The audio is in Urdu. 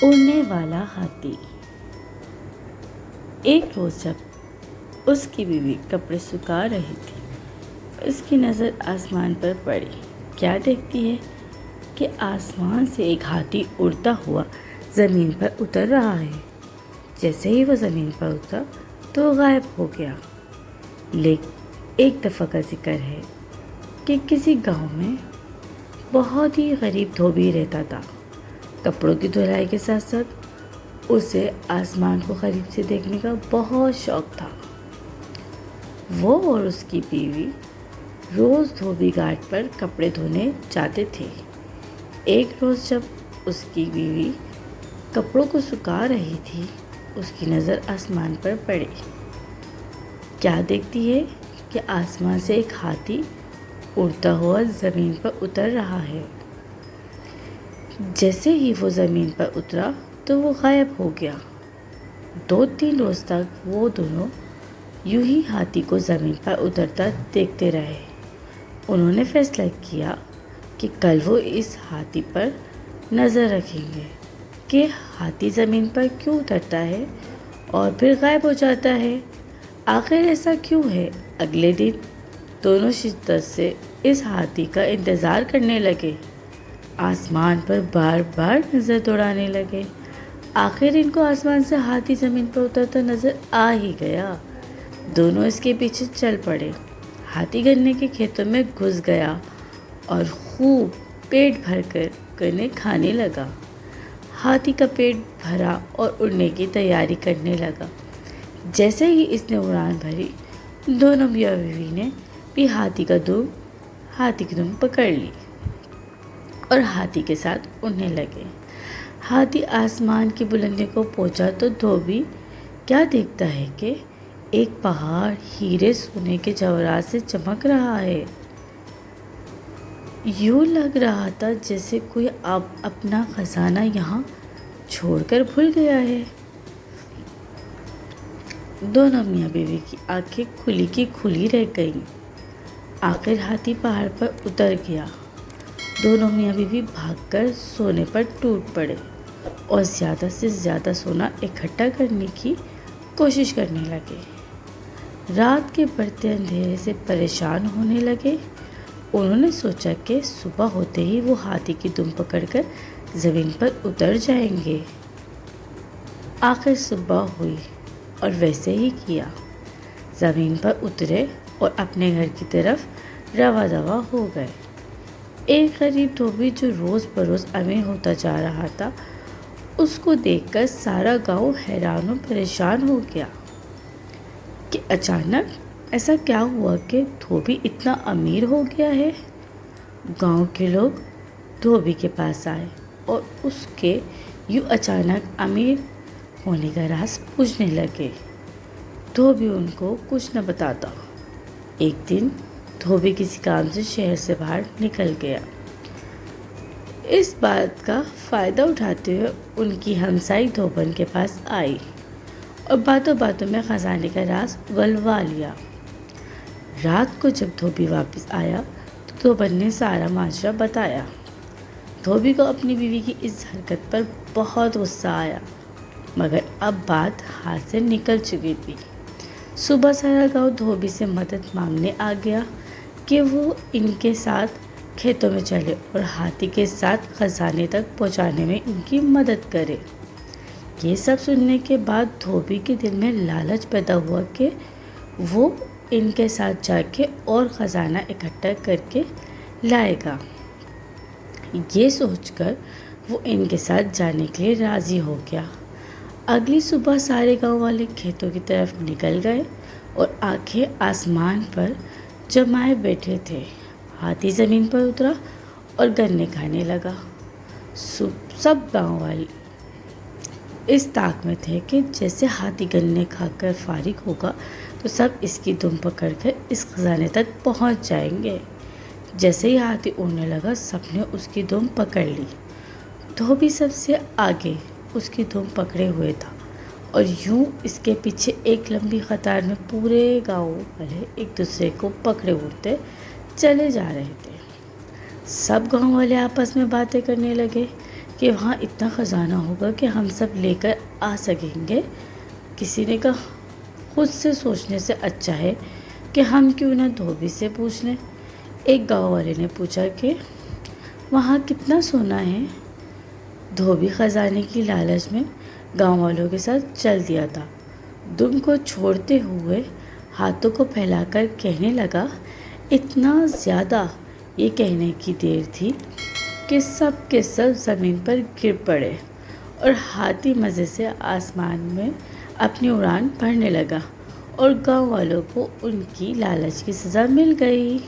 اڑنے والا ہاتھی۔ ایک روز جب اس کی بیوی کپڑے سکھا رہی تھی، اس کی نظر آسمان پر پڑی۔ کیا دیکھتی ہے کہ آسمان سے ایک ہاتھی اڑتا ہوا زمین پر اتر رہا ہے۔ جیسے ہی وہ زمین پر اترا تو غائب ہو گیا۔ لیکن ایک دفعہ کا ذکر ہے کہ کسی گاؤں میں بہت ہی غریب دھوبی رہتا تھا۔ کپڑوں کی دھلائی کے ساتھ ساتھ اسے آسمان کو قریب سے دیکھنے کا بہت شوق تھا۔ وہ اور اس کی بیوی روز دھوبی گھاٹ پر کپڑے دھونے جاتے تھے۔ ایک روز جب اس کی بیوی کپڑوں کو سکھا رہی تھی، اس کی نظر آسمان پر پڑی۔ کیا دیکھتی ہے کہ آسمان سے ایک ہاتھی اڑتا ہوا زمین پر اتر رہا ہے۔ جیسے ہی وہ زمین پر اترا تو وہ غائب ہو گیا۔ 2-3 روز تک وہ دونوں یوں ہی ہاتھی کو زمین پر اترتا دیکھتے رہے۔ انہوں نے فیصلہ کیا کہ کل وہ اس ہاتھی پر نظر رکھیں گے کہ ہاتھی زمین پر کیوں اترتا ہے اور پھر غائب ہو جاتا ہے، آخر ایسا کیوں ہے۔ اگلے دن دونوں شدت سے اس ہاتھی کا انتظار کرنے لگے، آسمان پر بار بار نظر دوڑانے لگے۔ آخر ان کو آسمان سے ہاتھی زمین پر اترتا نظر آ ہی گیا۔ دونوں اس کے پیچھے چل پڑے۔ ہاتھی گنے کے کھیتوں میں گھس گیا اور خوب پیٹ بھر کر گنے کھانے لگا۔ ہاتھی کا پیٹ بھرا اور اڑنے کی تیاری کرنے لگا۔ جیسے ہی اس نے اڑان بھری، دونوں میاں بیوی نے بھی ہاتھی کی دم پکڑ لی اور ہاتھی کے ساتھ اڑنے لگے۔ ہاتھی آسمان کی بلندی کو پہنچا تو دھوبی کیا دیکھتا ہے کہ ایک پہاڑ ہیرے سونے کے جواہرات سے چمک رہا ہے۔ یوں لگ رہا تھا جیسے کوئی اپنا خزانہ یہاں چھوڑ کر بھول گیا ہے۔ دونوں میاں بیوی کی آنکھیں کھلی کی کھلی رہ گئیں۔ آخر ہاتھی پہاڑ پر اتر گیا۔ دونوں میاں بیوی بھاگ کر سونے پر ٹوٹ پڑے اور زیادہ سے زیادہ سونا اکٹھا کرنے کی کوشش کرنے لگے۔ رات کے بڑھتے اندھیرے سے پریشان ہونے لگے۔ انہوں نے سوچا کہ صبح ہوتے ہی وہ ہاتھی کی دم پکڑ کر زمین پر اتر جائیں گے۔ آخر صبح ہوئی اور ویسے ہی کیا۔ زمین پر اترے اور اپنے گھر کی طرف رواں دواں ہو گئے۔ ایک غریب دھوبی جو روز بروز امیر ہوتا جا رہا تھا، اس کو دیکھ کر سارا گاؤں حیران و پریشان ہو گیا کہ اچانک ایسا کیا ہوا کہ دھوبی اتنا امیر ہو گیا ہے۔ گاؤں کے لوگ دھوبی کے پاس آئے اور اس کے یوں اچانک امیر ہونے کا راز پوچھنے لگے۔ دھوبی ان کو کچھ نہ بتاتا۔ ایک دن دھوبی کسی کام سے شہر سے باہر نکل گیا۔ اس بات کا فائدہ اٹھاتے ہوئے ان کی ہمسائی دھوبن کے پاس آئی اور باتوں باتوں میں خزانے کا راز اگلوا لیا۔ رات کو جب دھوبی واپس آیا تو دھوبن نے سارا ماجرا بتایا۔ دھوبی کو اپنی بیوی کی اس حرکت پر بہت غصہ آیا، مگر اب بات ہاتھ سے نکل چکی تھی۔ صبح سارا گاؤں دھوبی سے مدد مانگنے آ گیا کہ وہ ان کے ساتھ کھیتوں میں چلے اور ہاتھی کے ساتھ خزانے تک پہنچانے میں ان کی مدد کرے۔ یہ سب سننے کے بعد دھوبی کے دل میں لالچ پیدا ہوا کہ وہ ان کے ساتھ جا کے اور خزانہ اکٹھا کر کے لائے گا۔ یہ سوچ کر وہ ان کے ساتھ جانے کے لیے راضی ہو گیا۔ اگلی صبح سارے گاؤں والے کھیتوں کی طرف نکل گئے اور آنکھیں آسمان پر جمائے بیٹھے تھے۔ ہاتھی زمین پر اترا اور گنے کھانے لگا۔ سب گاؤں والے اس طاق میں تھے کہ جیسے ہاتھی گنے کھا کر فارغ ہوگا تو سب اس کی دم پکڑ کر اس خزانے تک پہنچ جائیں گے۔ جیسے ہی ہاتھی اڑنے لگا، سب نے اس کی دم پکڑ لی۔ دھوبی سب سے آگے اس کی دم پکڑے ہوئے تھا اور یوں اس کے پیچھے ایک لمبی قطار میں پورے گاؤں والے ایک دوسرے کو پکڑے اڑتے چلے جا رہے تھے۔ سب گاؤں والے آپس میں باتیں کرنے لگے کہ وہاں اتنا خزانہ ہوگا کہ ہم سب لے کر آ سکیں گے۔ کسی نے کہا خود سے سوچنے سے اچھا ہے کہ ہم کیوں نہ دھوبی سے پوچھ لیں۔ ایک گاؤں والے نے پوچھا کہ وہاں کتنا سونا ہے؟ دھوبی خزانے کی لالچ میں گاؤں والوں کے ساتھ چل دیا تھا۔ دم کو چھوڑتے ہوئے ہاتھوں کو پھیلا کر کہنے لگا، اتنا زیادہ یہ کہنے کی دیر تھی کہ سب کے سب زمین پر گر پڑے اور ہاتھی مزے سے آسمان میں اپنی اڑان بھرنے لگا اور گاؤں والوں کو ان کی لالچ کی سزا مل گئی۔